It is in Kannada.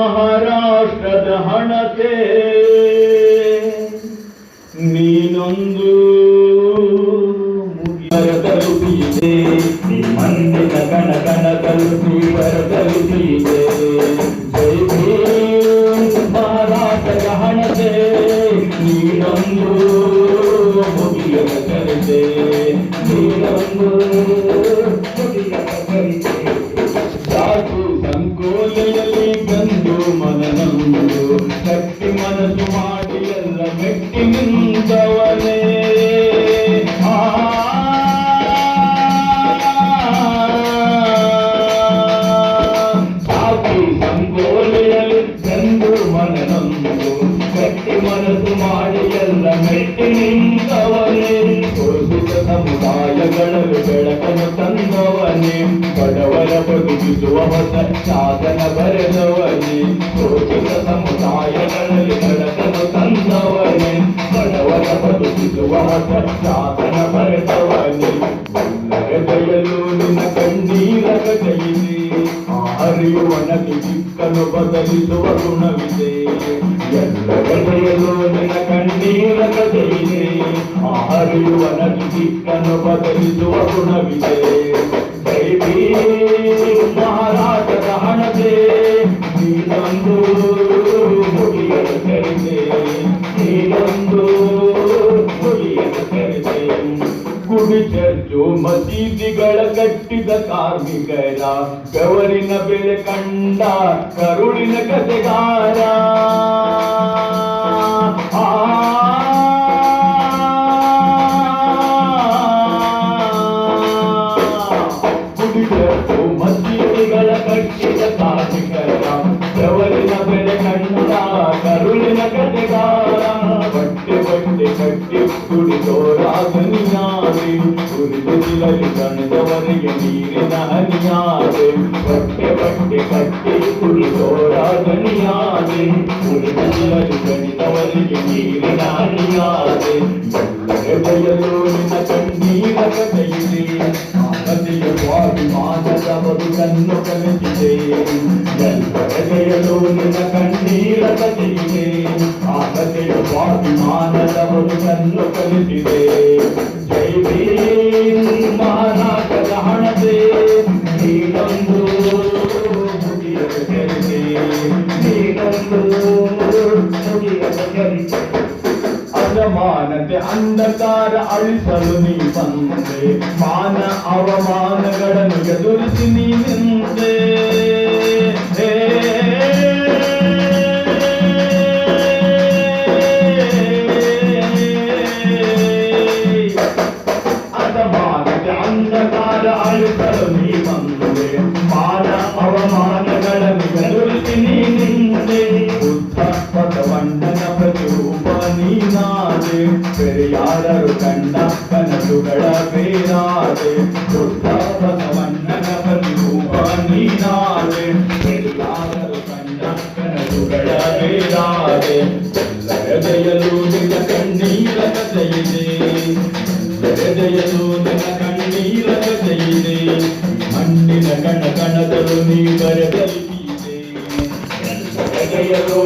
ಮಹಾರಾಷ್ಟ್ರದ ಹಣತೆ ನೀನೊಂದು ತಲುಪಿದೆ, ಮಣ್ಣಿನ ಕಣ ಕಣ ತಲುಪಿ ತಲುಪಿದೆ. ಜೈ ಭೀಮ್ ಮಹಾರಾಷ್ಟ್ರದ ಹಣತೆ ನೀನೊಂದು ಮುಗಿಯದ ಕಲಿತೆ, ನೀನೊಂದು ಮುಗಿಯದ ಕಲಿತೆ. ಸಾಕು ಸಂಕೋಲೆಯಲ್ಲಿ ಬಂದು ಮನನೊಂದು ಗಟ್ಟಿ ಮನಸ್ಸು ಮಾಡಿ ಎಲ್ಲ ಮೆಟ್ಟಿ ನಿಂತವನೇ. ಸಾಕು ಸಂಕೋಲೆಯಲ್ಲಿ ಬಂದು ಮನನೊಂದು ಗಟ್ಟಿ ಮನಸ್ಸು ಮಾಡಿ ಎಲ್ಲ ಮೆಟ್ಟಿ ನಿಂತವನೇ. ಶೋಷಿತ ಸಮುದಾಯಗಳಲ್ಲಿ ಬೆಳಕನ್ನು ತಂದವನೇ, ಬಡವರ ಬದುಕಿಸುವ ಹೊಸ ಶಾಸನ ಬರೆದವನೇ. ಶೋಷಿತ ಸಮುದಾಯಗಳಲ್ಲಿ ಬೆಳಕನ್ನು ತಂದವನೇ, ಬಡವರ ಬದುಕಿಸುವ ಹೊಸ ಶಾಸನ ಬರೆದವನೇ. ಹೃದಯಲು ನಿನ್ನ ಕಣ್ಣೀರ ಕಥೆಯಿದೆ, ಹರಿಯುವ ನದಿ ದಿಕ್ಕನ್ನು ಬದಲಿಸುವ ಗುಣವಿದೆ. ಎಲ್ಲ ಹೃದಯಲು ನಿನ್ನ ಕಣ್ಣೀರ ಕಥೆಯಿದೆ, ಹರಿಯುವ ನದಿ ದಿಕ್ಕನ್ನು ಬದಲಿಸುವ ಗುಣವಿದೆ. ಜೈ ಭೀಮ್ ಮಹಾರಾಷ್ಟ್ರದ ಹಣತೆ ನೀನೊಂದು ಮುಗಿಯದ ಕರಿತೆ, ನೀನೊಂದು ಮುಗಿಯದ ಕರಿತೆ. ಗುಡಿ ಚರ್ಚು ಮಸೀದಿಗಳ ಕಟ್ಟಿದ ಕಾರ್ಮಿಕರ ಬೆವರಿನ ಬೆಲೆ ಕಂಡ ಕರುಳಿನ ಕಥೆಗಾರ. ಗುಡಿ ಚರ್ಚು ಮಸೀದಿಗಳ ಕಟ್ಟಿದ ಕಾರ್ಮಿಕರ ಬೆವರಿನ ಬೆಲೆ ಕಂಡ ಕರುಳಿನ ಕಥೆಗಾರ. ಬಟ್ಟೆ ಬಟ್ಟೆ ಕಟ್ಟಿ ಕುಡಿದೋರಾಗನಿಯಾದೆ, ಉರಿದಿರಲಿ ಕಣದವರಿಗೆ ನೀರಿನ ಹನಿಯಾದೆ. ಬಟ್ಟೆ ಬಟ್ಟೆ ಕಟ್ಟಿ ಕುಡಿದೋರಾಗನಿಯಾದೆ, ಉರಿದಿರಲಿ ಕಣಿದವರಿಗೆ ನೀರಿನ ಹನಿಯಾದೆ. ಹೃದಯಲು ನಿನ್ನ ಕಣ್ಣೀರ ಕಥೆಯಿದೆ, ಕಥೆಯ ಸ್ವಾಭಿಮಾನದ ಬದುಕನ್ನು ಕಲಿಸಿದೆ. ಹೃದಯಲು ನಿನ್ನ ಕಣ್ಣೀರ ಕಥೆಯಿದೆ, ಆ ಕಥೆಯ ಸ್ವಾಭಿಮಾನದ ಬದುಕನ್ನು ಕಲಿಸಿದೆ. ಜೈ ಭೀಮ್ ಮಹಾರಾಷ್ಟ್ರದ ಹಣತೆ ನೀನೊಂದು ಮುಗಿಯದ ಕರಿತೆ, ನೀನೊಂದು ಮುಗಿಯದ ಕರಿತೆ. ಅಸಮಾನತೆ ಅಂಧಕಾರ ಅಳಿಸಲು ನೀ ಬಂದೆ, ಮಾನ ಅವಮಾನಗಳನ್ನು ಎದುರಿಸಿ ನೀ ನಿಂತೆ. ಅಸಮಾನತೆ ಅಂಧಕಾರ ಅಳಿಸಲು ನೀ ಬಂದೆ, ಮಾನ ಅವಮಾನಗಳನ್ನು ಎದುರಿಸಿ ನೀ ನಿಂತೆ. ಬುದ್ಧ ಬಸವಣ್ಣನ ಪ್ರತಿರೂಪ ನೀನಾದೆ, ಪೆರಿಯಾರರು ಕಂಡ ಕನಸುಗಳ ಬೇರಾದೆ. ಬುದ್ಧ ಬಸವಣ್ಣನ ಪ್ರತಿರೂಪ ನೀನಾದೆ, ಪೆರಿಯಾರರು ಕಂಡ ಕನಸುಗಳ ಬೇರಾದೆ. ಹೃದಯಲು ನಿನ್ನ ಕಣ್ಣೀರ ಕಥೆಯಿದೆ, ಹೃದಯಲು ನಿನ್ನ ಕಣ್ಣೀರ ಕಥೆಯಿದೆ. ಮಣ್ಣಿನ ಕಣ ಕಣದಲು ನೀ ಬರೆದಲಿದೆ, ಹೃದಯಲು